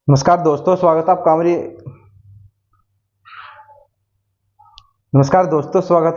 नमस्कार दोस्तों, स्वागत है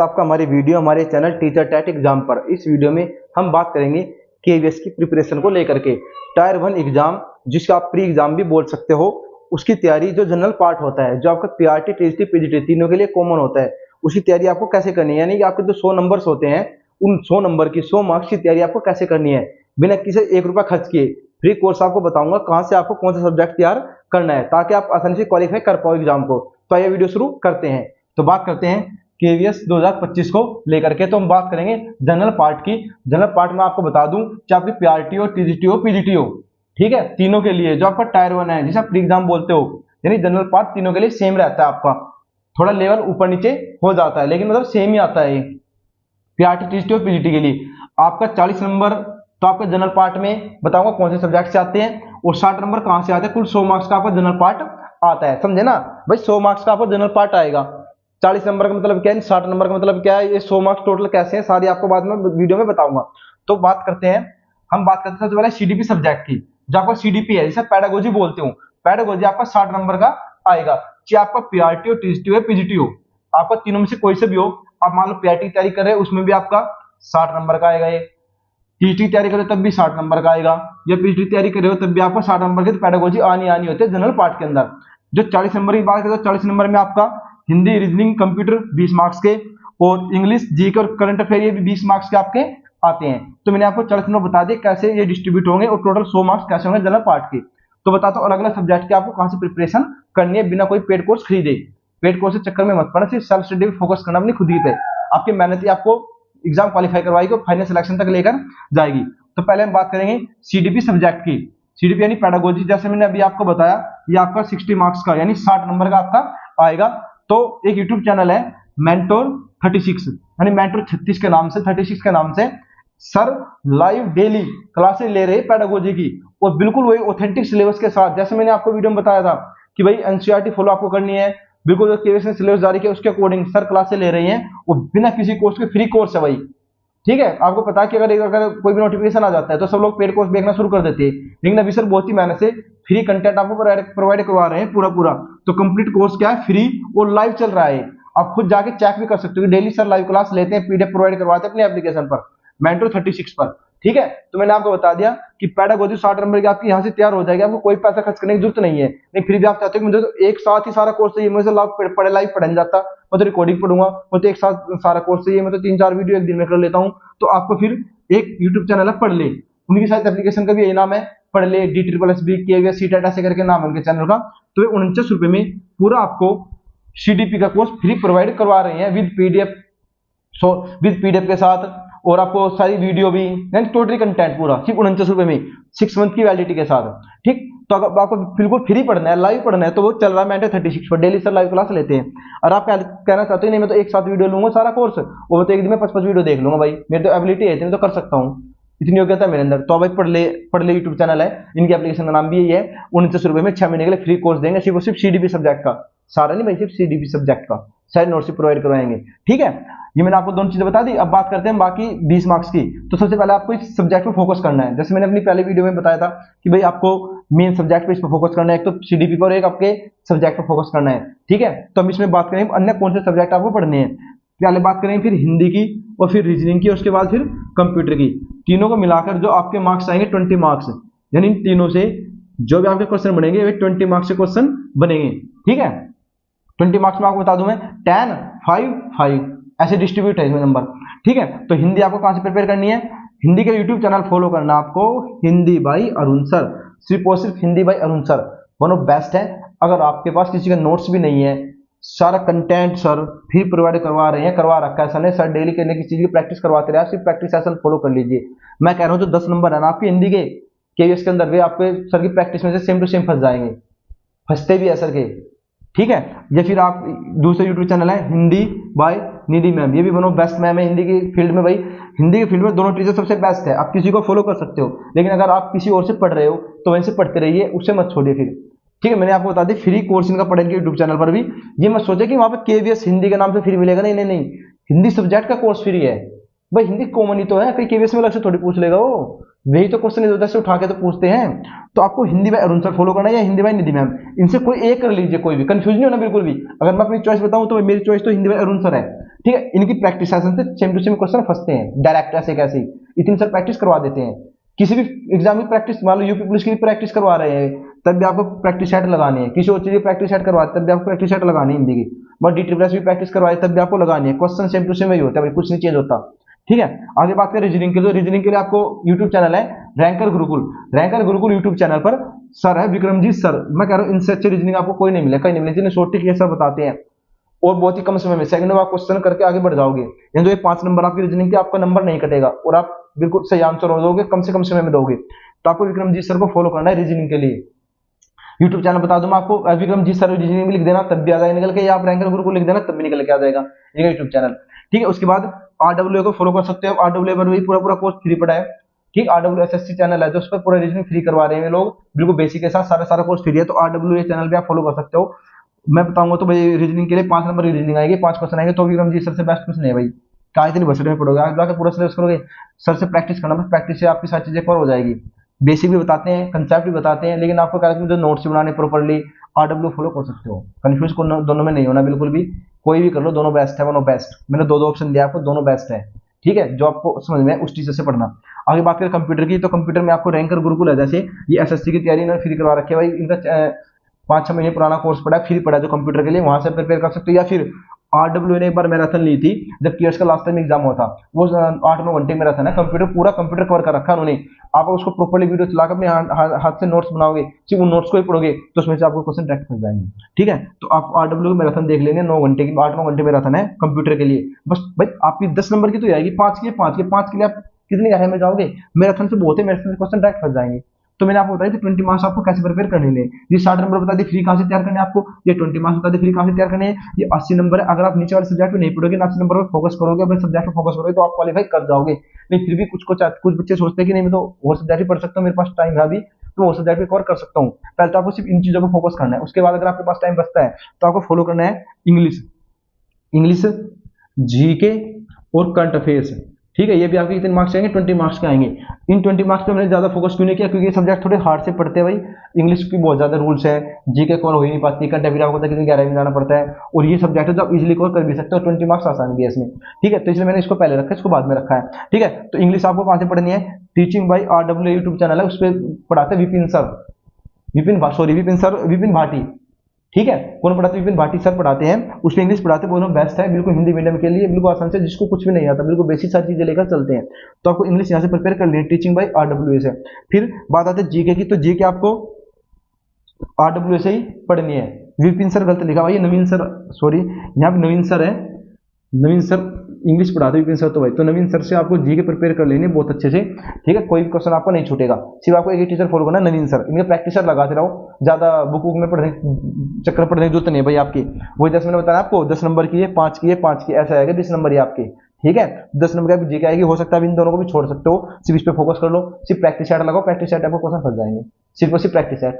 आपका हमारी वीडियो हमारे चैनल टीचर टैट एग्जाम पर। इस वीडियो में हम बात करेंगे केवीएस की प्रिपरेशन को लेकर के। टायर 1 एग्जाम, जिसका आप प्री एग्जाम भी बोल सकते हो, उसकी तैयारी जो जनरल पार्ट होता है, जो आपका पीआरटी, टीजीटी, पीजीटी तीनों के लिए कॉमन होता है, उसकी तैयारी आपको कैसे करनी है। यानी कि आपके जो 100 नंबर्स होते हैं, उन 100 नंबर की 100 मार्क्स की तैयारी आपको कैसे करनी है बिना किसी 1 रुपया खर्च किए। फ्री कोर्स आपको बताऊंगा कहां से आपको कौन सा सब्जेक्ट तैयार करना है ताकि आप आसानी से क्वालिफाई कर पाओ एग्जाम को। तो आइए वीडियो शुरू करते हैं। तो बात करते हैं केवीएस 2025 को लेकर के। तो हम बात करेंगे जनरल पार्ट की। जनरल पार्ट में आपको बता दूं, चाहे आपकी पीआरटी हो, टीजीटी हो, पीजीटी हो, ठीक है, तीनों के लिए जो आपका टायर 1 है, जिसे आप प्री एग्जाम बोलते हो, यानी जनरल पार्ट तीनों के लिए सेम रहता है। आपका थोड़ा लेवल ऊपर नीचे हो जाता है, लेकिन मतलब सेम ही आता है। पीआरटी, टीजीटी और पीजीटी के लिए आपका 40 नंबर तो आपका जनरल पार्ट में बताऊंगा कौन से सब्जेक्ट से आते हैं, और 60 नंबर कहां से आते हैं। कुल 100 मार्क्स का आपका जनरल पार्ट आता है, समझे ना भाई। 100 मार्क्स का आपको जनरल पार्ट आएगा। 40 नंबर का मतलब क्या है, 60 नंबर का मतलब क्या है, ये 100 मार्क्स टोटल कैसे हैं, सारी आपको बाद में वीडियो में बताऊंगा। तो बात करते हैं, हम बात करते हैं सबसे पहले सीडीपी सब्जेक्ट की। जो आपका सीडीपी है, जिसे पैडागोजी बोलते हो, पैडागोजी आपका 60 नंबर का आएगा। चाहे आपका पीआरटी हो, टीजीटी हो, पीजीटी हो, आपका तीनों में से कोई से भी हो। आप मान लो पीआरटी की तैयारी कर रहे हैं, उसमें भी आपका 60 नंबर का आएगा। ये टीटी की तैयारी करो तब भी 60 नंबर का आएगा, या पीजीटी की तैयारी कर रहे हो तब भी आपको 60 नंबर की पैडागोजी आनी होती है जनरल पार्ट के अंदर। जो 40 नंबर की बात करें तो 40 नंबर में आपका हिंदी, रीजनिंग, कंप्यूटर 20 मार्क्स के, और इंग्लिश, जीके और करंट अफेयर ये भी 20 मार्क्स के आपके आते हैं। तो मैंने आपको 40 नंबर बता दिए कैसे ये डिस्ट्रीब्यूट होंगे, और टोटल 100 मार्क्स कैसे होंगे जनरल पार्ट के। तो बताता हूँ अलग अलग सब्जेक्ट के आपको कहां से प्रिपरेशन करनी है बिना कोई पेड कोर्स खरीदे। पेड कोर्स के चक्कर में मत पड़ना, सिर्फ सेल्फ स्टडी पे फोकस करना अपनी खुद ही पे। आपकी मेहनत ही आपको एग्जाम क्वालिफाई करवाएगी और फाइनल सिलेक्शन तक लेकर जाएगी। तो पहले हम बात करेंगे सीडीपी सब्जेक्ट की। सीडीपी यानी पैडागोजी, जैसे मैंने अभी आपको बताया, ये आपका 60 मार्क्स का यानी 60 नंबर का आपका आएगा। तो एक यूट्यूब चैनल है मेंटोर 36, यानी मेंटोर 36 के नाम से, 36 के नाम से सर लाइव डेली क्लासेस ले रहे हैं पैडागोजी की, और बिल्कुल वही ऑथेंटिक सिलेबस के साथ। जैसे मैंने आपको वीडियो में बताया था कि भाई एनसीईआरटी फॉलो आपको करनी है, बिल्कुल जो केवीएस ने सिलेबस जारी किया उसके अकॉर्डिंग सर क्लासेस ले रही हैं, और बिना किसी कोर्स के फ्री कोर्स है भाई। ठीक है, आपको पता है कि अगर कोई भी नोटिफिकेशन आ जाता है तो सब लोग पेड कोर्स देखना शुरू कर देते हैं, लेकिन अभी सर बहुत ही मेहनत से फ्री कंटेंट आपको प्रोवाइड करवा रहे हैं पूरा पूरा। तो कंप्लीट कोर्स क्या है, फ्री और लाइव चल रहा है। आप खुद जाके चेक भी कर सकते हो, डेली सर लाइव क्लास लेते हैं, पीडीएफ प्रोवाइड करवाते हैं अपने एप्लीकेशन पर, मेंटोर 36 पर। ठीक है, तो मैंने आपको बता दिया कि पैडागोजी 60 नंबर की आपकी यहाँ से तैयार हो जाएगी, आपको कोई पैसा खर्च करने की जरूरत नहीं है। नहीं फिर भी आप चाहते हो कि मुझे तो एक साथ ही सारा कोर्स चाहिए, मुझे लाइव पढ़ा नहीं जाता, मैं तो रिकॉर्डिंग पढ़ूंगा, मैं तो एक साथ सारा कोर्स चाहिए, मैं तो 3-4 वीडियो एक दिन में कर लेता हूँ। तो आपको फिर एक यूट्यूब चैनल है पढ़ ले, उनकी शायद एप्लीकेशन का भी यही नाम है, पढ़ ले DSSB किए सीटेट ऐसे करके नाम है उनके चैनल का। तो वे 49 रुपए में पूरा आपको सीडीपी का कोर्स फ्री प्रोवाइड करवा रहे हैं विद पीडीएफ, विद पीडीएफ के साथ, और आपको सारी वीडियो भी, यानी टोटली कंटेंट पूरा सिर्फ 49 रुपए में, 6 मंथ की वैलिडिटी के साथ। ठीक, तो अगर आपको बिल्कुल फ्री पढ़ना है, लाइव पढ़ना है, तो वो चल रहा है मेंटोर 36 पर, डेली सर लाइव क्लास लेते हैं। और आप कहना चाहते हो नहीं मैं तो एक साथ वीडियो लूंगा सारा कोर्स, और मैं तो एक दिन में 5-5 वीडियो देख लूंगा, भाई मेरी तो एबिलिटी है, मैं तो कर सकता हूँ, इतनी योग्यता है मेरे अंदर। तो भाई पढ़ ले यूट्यूब चैनल है, इनकी एप्लीकेशन का नाम भी यही है। 49 रुपए में 6 महीने के लिए फ्री कोर्स देंगे, सिर्फ और सिर्फ सीडीपी सब्जेक्ट का, सारा नहीं भाई, सिर्फ सीडीपी सब्जेक्ट का सारे नोट्स प्रोवाइड करवाएंगे। ठीक है, ये मैंने आपको दोनों चीजें बता दी। अब बात करते हैं बाकी 20 मार्क्स की। तो सबसे पहले आपको इस सब्जेक्ट पे फोकस करना है, जैसे मैंने अपनी पहले वीडियो में बताया था कि भाई आपको मेन सब्जेक्ट पे इस पर फोकस करना है, एक तो सीडीपी पर, एक आपके सब्जेक्ट पर फोकस करना है। ठीक है, तो हम इसमें बात करें अन्य कौन से सब्जेक्ट आपको पढ़ने हैं। पहले बात करेंगे फिर हिंदी की, और फिर रीजनिंग की, उसके बाद फिर कंप्यूटर की। तीनों को मिलाकर जो आपके मार्क्स आएंगे 20 मार्क्स, यानी इन तीनों से जो भी आपके क्वेश्चन बनेंगे वे 20 मार्क्स के क्वेश्चन बनेंगे। ठीक है, 20 मार्क्स में आपको बता दूं मैं 10, 5, 5 ऐसे डिस्ट्रीब्यूट है इसमें नंबर। ठीक है, तो हिंदी आपको कहां से प्रिपेयर करनी है, हिंदी के यूट्यूब चैनल फॉलो करना आपको, हिंदी बाई अरुण सर, सिर्फ और सिर्फ Hindi by Arun sir, one of best है। अगर आपके पास किसी का नोट्स भी नहीं है, सारा कंटेंट सर फिर प्रोवाइड करवा रहे हैं, करवा रखा है सर ने, सर डेली करने की चीज की प्रैक्टिस करवाते रहे, सिर्फ प्रैक्टिस सेशन फॉलो कर लीजिए। मैं कह रहा हूँ जो 10 नंबर है ना आपके हिंदी के केवीएस के अंदर, वे आपके सर की प्रैक्टिस में से सेम टू सेम फंस जाएंगे, फंसते भी है सर के। ठीक है, या फिर आप दूसरे यूट्यूब चैनल है हिंदी बाय निधि मैम, ये भी वन ऑफ बेस्ट मैम है हिंदी की फील्ड में। भाई हिंदी की फील्ड में दोनों टीचर सबसे बेस्ट है, आप किसी को फॉलो कर सकते हो, लेकिन अगर आप किसी और से पढ़ रहे हो तो वहीं से पढ़ते रहिए, उससे मत छोड़िए फिर। ठीक है, मैंने आपको बता दी फ्री कोर्स इनका पढ़ेंगे यूट्यूब चैनल पर भी। ये मत सोचे कि वहां पे केवीएस हिंदी के नाम से फ्री मिलेगा, नहीं नहीं नहीं, हिंदी सब्जेक्ट का कोर्स फ्री है, भाई हिंदी कॉमन ही तो है, कहीं केवीएस में अलग से थोड़ी पूछ लेगा वो, वही तो क्वेश्चन इधर से उठा के तो पूछते हैं। तो आपको Hindi by Arun sir follow करना है या हिंदी बाय निधि मैम, इनसे कोई एक कर लीजिए, कोई भी कंफ्यूज नहीं होना बिल्कुल भी। अगर मैं अपनी चॉइस बताऊं तो मेरी चॉइस तो हिंदी बाय अरुण सर है, ठीक है। इनकी प्रैक्टिस सेशन से सेम टू सेम क्वेश्चन फंसते हैं डायरेक्ट, ऐसे कैसे इतनी सर प्रैक्टिस करवा देते हैं। किसी भी एग्जाम की प्रैक्टिस, मान लो यूपी पुलिस की भी प्रैक्टिस करवा रहे हैं, तब भी आपको प्रैक्टिस सेट लगानी है। किसी और चीज की प्रैक्टिस सेट करवा तब भी आपको प्रैक्टिस सेट लगानी है हिंदी की। बट डी ट्रिपल एस भी प्रैक्टिस करवाए तब भी आपको लगानी है, क्वेश्चन सेम टू सेम वही होता है भाई, कुछ नहीं चेंज होता, ठीक है। आगे बात करें रीजनिंग के लिए, रीजनिंग के लिए आपको यूट्यूब चैनल है ranker Gurukul, ranker Gurukul YouTube channel पर सर है विक्रमजीत सर। मैं कह रहा हूँ इनसे अच्छी रीजनिंग आपको कोई नहीं मिले, कहीं नहीं मिले, जिन्हें शॉर्ट ट्रिक ये सब बताते हैं और बहुत ही कम समय में सेकंड में आप क्वेश्चन करके आगे बढ़ जाओगे। यानी तो ये 5 नंबर आपकी रीजनिंग के, आपका नंबर नहीं कटेगा और आप बिल्कुल सही आंसर हो दोगे, कम से कम समय में दोगे। तो आपको विक्रमजीत सर को फॉलो करना है रीजनिंग के लिए। यूट्यूब चैनल बता दूं मैं आपको, विक्रमजीत सर रीजनिंग में लिख देना तब भी आ जाएगा निकल के, या आप रैंकर गुरु को लिख देना तब भी निकल के आ जाएगा, ये यूट्यूब चैनल, ठीक है। उसके बाद आरडब्ल्यू को फॉलो कर सकते हो, आरडब्ल्यू पर भी पूरा पूरा कोर्स फ्री पड़ा है, ठीक। आरडब्ल्यू एसएससी चैनल है, तो उस पर पूरा रीजनिंग फ्री करवा रहे हैं लोग, बिल्कुल बेसिक के साथ सारा सारा कोर्स फ्री है। तो आरडब्ल्यू चैनल पे आप फॉलो कर सकते हो। मैं बताऊंगा तो भाई रीजनिंग के लिए 5 नंबर की रीजनिंग आएगी, 5 क्वेश्चन आएंगे, तो विक्रमजीत सर से बेस्ट कुछ नहीं है भाई। कहा इतनी बसट में पढ़ोगे, आगे जाकर पूरा सिलेबस करोगे, सर से प्रैक्टिस करना, बस प्रैक्टिस से आपकी सारी चीजें कवर हो जाएगी। बेसिक भी बताते हैं, कंसेप्ट भी बताते हैं, लेकिन आपको क्या है, जो नोट्स बनाने प्रॉपर्ली आरडब्ल्यू फॉलो कर सकते हो। कंफ्यूज को दोनों में नहीं होना बिल्कुल भी, कोई भी कर लो, दोनों बेस्ट है, वन ऑफ बेस्ट। मैंने दो दो ऑप्शन दिया आपको, दोनों बेस्ट है, ठीक है। जो आपको समझ में है उस टीचर से पढ़ना। आगे बात करें कंप्यूटर की, तो कंप्यूटर में आपको रैंकर गुरुकुल है, जैसे ये एसएससी की तैयारी इन्होंने फ्री करवा रखी है भाई, इनका 5-6 महीने पुराना कोर्स पड़ा है, फ्री पड़ा है जो कंप्यूटर के लिए, वहां से प्रिपेयर कर सकते हो। या फिर आरडब्ल्यू ने एक बार मैराथन ली थी जब टीएस का लास्ट टाइम एग्जाम हुआ था, वो 8-9 घंटे मैराथन है, कंप्यूटर पूरा कंप्यूटर कवर कर रखा है उन्होंने। आप उसको प्रॉपर्ली वीडियो चलाकर अपने हाथ से नोट्स बनाओगे, सिर्फ उन नोट्स को ही पढ़ोगे, तो उसमें से आपको क्वेश्चन डायरेक्ट फंस जाएंगे, ठीक है। तो आप आरडब्ल्यू मैराथन देख लेंगे, 9 घंटे की, 8-9 घंटे मैराथन है कंप्यूटर के लिए। बस भाई आपकी 10 नंबर की तो आएगी, 5 के लिए आप कितनी गहराई में जाओगे, मैराथन से बहुत है, मैराथन से क्वेश्चन डायरेक्ट फंस जाएंगे। तो मैंने आपको बताया कि 20 मार्क्स आपको कैसे प्रिपेयर करने हैं। ये 60 नंबर बता दी फ्री कहां से तैयार करने हैं आपको, ये 20 मार्क्स बता दी फ्री कहां से तैयार करने हैं, ये 80 नंबर है। अगर आप नीचे वाले सब्जेक्ट में नहीं पढ़ोगे, 80 नंबर पर फोकस करोगे, अपने सब्जेक्ट पर फोकस करोगे, तो आप क्वालिफाई कर जाओगे। नहीं फिर भी कुछ बच्चे सोचते हैं कि नहीं मैं तो और सब्जेक्ट भी पढ़ सकता हूँ, मेरे पास टाइम है अभी, तो वो सब्जेक्ट भी कवर कर सकता हूँ। पहले तो आपको सिर्फ इन चीजों पर फोकस करना है, उसके बाद अगर आपके पास टाइम बचता है तो आपको फॉलो करना है इंग्लिश, इंग्लिश, जीके और करंट अफेयर्स, ठीक है। ये भी आपके कितने मार्क्स आएंगे, 20 मार्क्स के आएंगे। इन 20 मार्क्स पे मैंने ज्यादा फोकस क्यों नहीं किया, क्योंकि ये सब्जेक्ट थोड़े हार्ड से पढ़ते हैं भाई, इंग्लिश की बहुत ज्यादा रूल्स है, जीके कवर हो ही नहीं पाती, करंट अफेयर आपको कितनी गहराई में जाना पड़ता है, और ये सब्जेक्ट है जो आप इजिली कवर कर भी सकते हो, 20 मार्क्स आसान भी है इसमें, ठीक है। तो इसलिए मैंने इसको पहले रखा है, इसको बाद में रखा है, ठीक है। तो इंग्लिश आपको कहां से पढ़नी है, teaching by RW YouTube channel है, उस पर पढ़ाते हैं विपिन सर, विपिन भाटी, ठीक है। कौन पढ़ाते हैं, विपिन भाटी सर पढ़ाते हैं, उसमें इंग्लिश पढ़ाते हैं, दोनों बेस्ट है, बिल्कुल हिंदी मीडियम के लिए बिल्कुल आसान से, जिसको कुछ भी नहीं आता, बिल्कुल बेसिक सारी चीजें लेकर चलते हैं। तो आपको इंग्लिश यहाँ से प्रिपेयर कर लें, टीचिंग बाई आरडब्ल्यू से। फिर बात आती है जीके की, तो जीके आपको आरडब्ल्यू से ही पढ़नी है। विपिन सर गलत लिखा भाई, नवीन सर, सॉरी यहाँ पे नवीन सर है, नवीन सर इंग्लिश पढ़ाते विपिन सर, तो भाई तो नवीन सर से आपको जीके प्रिपेयर कर लेनी बहुत अच्छे से, ठीक है। कोई भी क्वेश्चन आपको नहीं छूटेगा, सिर्फ आपको एक ही टीचर फॉलो करना है, नवीन सर। इनके प्रैक्टिस लगाते रहो, ज्यादा बुक में पढ़ने चक्कर पढ़ने की जरूरत नहीं है भाई आपकी। वही 10 मैंने बताया आपको, 10 नंबर की है, 5 की है, 5 की, ऐसा आएगा 20 नंबर ही आपके, ठीक है। 10 नंबर का जीके आएगी, हो सकता है इन दोनों को भी छोड़ सकते हो, सिर्फ इस पे फोकस कर लो, सिर्फ प्रैक्टिस सेट लगाओ, प्रैक्टिस सेट आपको क्वेश्चन फंस जाएंगे, सिर्फ और सिर्फ प्रैक्टिस सेट।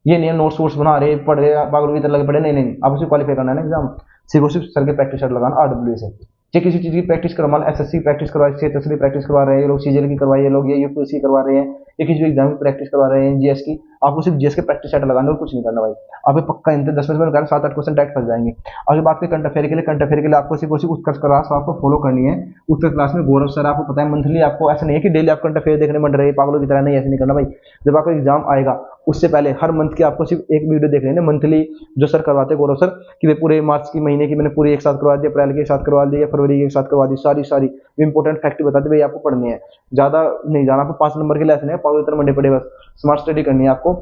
ये नहीं है नोट्स वोट्स बना रहे, पढ़ रहे, पागलों की तरह लगे पड़े, नहीं, आप उसे क्वालिफाई करना है ना एग्जाम, सिर्फ और सिर्फ सर के प्रैक्टिस सेट लगाना आरडब्ल्यू से। चाहे किसी चीज की प्रैक्टिस करवा, एसएससी की प्रैक्टिस करवाए, सीएचएस की प्रैक्टिस करवा रहे हैं ये लोग, सीजीएल की करवाइए लोग, ये यूपीएससी करवा रहे हैं, ये किसी भी एग्जाम की प्रैक्टिस करवा रहे हैं, जीएस की, आपको सिर्फ जीएस के प्रैक्टिस सेट लगाना और कुछ नहीं करना भाई। आपको पक्का इंटर 10 में 7-8 क्वेश्चन डायरेक्ट फंस जाएंगे। आगे बात करें करंट अफेयर के लिए, करंट अफेयर के लिए आपको सिर्फ उत्कर्ष क्लास आपको फॉलो करनी है। उत्कर्ष क्लास में गौरव सर, आपको पता है मंथली, आपको ऐसा नहीं है कि डेली आप करंट अफेयर देखने बढ़ रहे हैं पागलों की तरह, नहीं ऐसे नहीं करना भाई। जब आपका एग्जाम आएगा उससे पहले हर मंथ की आपको सिर्फ एक वीडियो देख लेना, मंथली जो सर करवाते हैं गौरव सर, कि वे पूरे मार्च की महीने की मैंने पूरी एक साथ करवा दी, अप्रैल के एक साथ करवा दी, या फरवरी के एक साथ करवा दी, सारी इंपॉर्टेंट फैक्ट बताते भाई आपको पढ़नी है, ज्यादा नहीं जाना आपको, 5 नंबर के लिए ऐसे नहीं पागल तरह मंडे पड़े, बस स्मार्ट स्टडी करनी है आपको,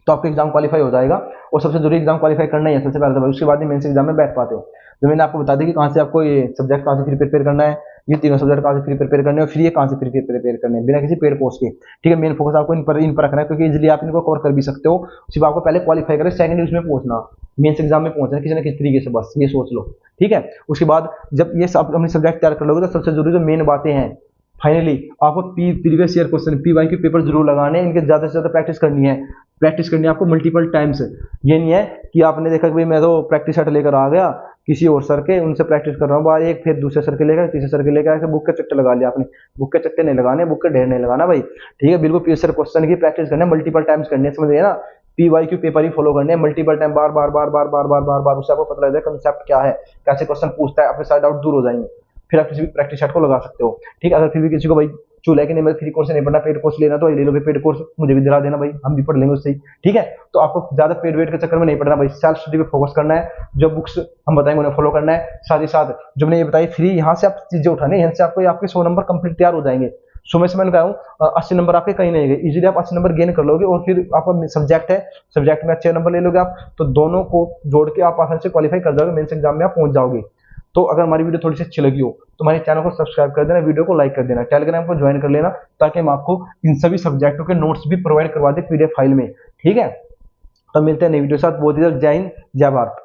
तो आपका एग्जाम क्वालिफाई हो जाएगा। और सबसे जरूरी एग्जाम क्वालिफाई करना ही है सबसे पहले तो भाई, उसके बाद ही मेंस एग्जाम में बैठ पाते हो। तो मैंने आपको बता दी कि कहाँ से आपको ये सब्जेक्ट कहाँ से फ्री प्रिपेयर करना है, ये तीनों सब्जेक्ट कहाँ से फ्री प्रिपेयर करने हैं, और फ्री ये कहाँ से फ्री प्रिपेयर करने हैं बिना किसी पेड कोर्स के, ठीक है। मेन फोकस आपको इन पर रखना है, क्योंकि इजिली आप इनको कवर कर भी सकते हो, सिर्फ आपको पहले क्वालिफाई करें, सेकंड उसमें पहुंचना, मेंस एग्जाम में पहुंचना किसी न किसी तरीके से, बस ये सोच लो, ठीक है। उसके बाद जब ये सब अपने सब्जेक्ट तैयार कर लोगे, तो सबसे जरूरी जो मेन बातें हैं, फाइनली आपको प्रीवियस ईयर क्वेश्चन, पीवाई के पेपर जरूर लगाने हैं, इनके ज्यादा से ज्यादा प्रैक्टिस करनी है, प्रैक्टिस करनी है आपको मल्टीपल टाइम्स। ये नहीं है कि आपने देखा कि भाई मैं तो प्रैक्टिस सेट लेकर आ गया, किसी और सर के, उनसे प्रैक्टिस कर रहा हूँ बार एक, फिर दूसरे सर के लेकर, तीसरे सर के लेकर, ऐसे बुक के चक्कर लगा लिया आपने। बुक के चक्कर नहीं लगाने, बुक के ढेर नहीं लगाना भाई, ठीक है। बिल्कुल प्रीवियस क्वेश्चन की प्रैक्टिस करना है, मल्टीपल टाइम्स करनी है, समझ गए ना। PYQ पेपर ही फॉलो करने हैं, मल्टीपल टाइम, बार बार बार बार बार बार बार बार, उससे आपको पता लग जाए कंसेप्ट क्या है, कैसे क्वेश्चन पूछता है, आपके सारे डाउट दूर हो जाएंगे। फिर आप किसी भी प्रैक्टिस सेट को लगा सकते हो, ठीक है। अगर फिर भी किसी को भाई चूल है कि नहीं मैं फ्री कोर्स नहीं पढ़ना, पेड कोर्स लेना, तो ले लो पेड कोर्स, मुझे भी दिला देना भाई, हम भी पढ़ लेंगे उससे ही, ठीक है। तो आपको ज्यादा पेड वेट के चक्कर में नहीं पढ़ना भाई, सेल्फ स्टडी पे फोकस करना है, जो बुक्स हम बताएंगे उन्हें फॉलो करना है। साथ ही साथ जो मैंने ये बताई फ्री, यहाँ से आप चीजें उठाने, यहाँ से आपको आपके 100 नंबर कंप्लीट तैयार हो जाएंगे। सो मैं कहा हूँ 80 नंबर आपके कहीं नहीं गए, इजीली आप 80 नंबर गेन कर लोगे, और फिर आपका सब्जेक्ट है, सब्जेक्ट में अच्छे नंबर ले लोगे आप, तो दोनों को जोड़ के आप आसानी से क्वालिफाई कर जाओगे, मेंस एग्जाम में आप पहुंच जाओगे। तो अगर हमारी वीडियो थोड़ी सी अच्छी लगी हो तो हमारे चैनल को सब्सक्राइब कर देना, वीडियो को लाइक कर देना, टेलीग्राम को ज्वाइन कर लेना, ताकि हम आपको इन सभी सब्जेक्टों के नोट्स भी प्रोवाइड करवा दे PDF फाइल में, ठीक है। तो मिलते हैं नई वीडियो के साथ, बहुत ही जल्द। जय हिंद, जय भारत।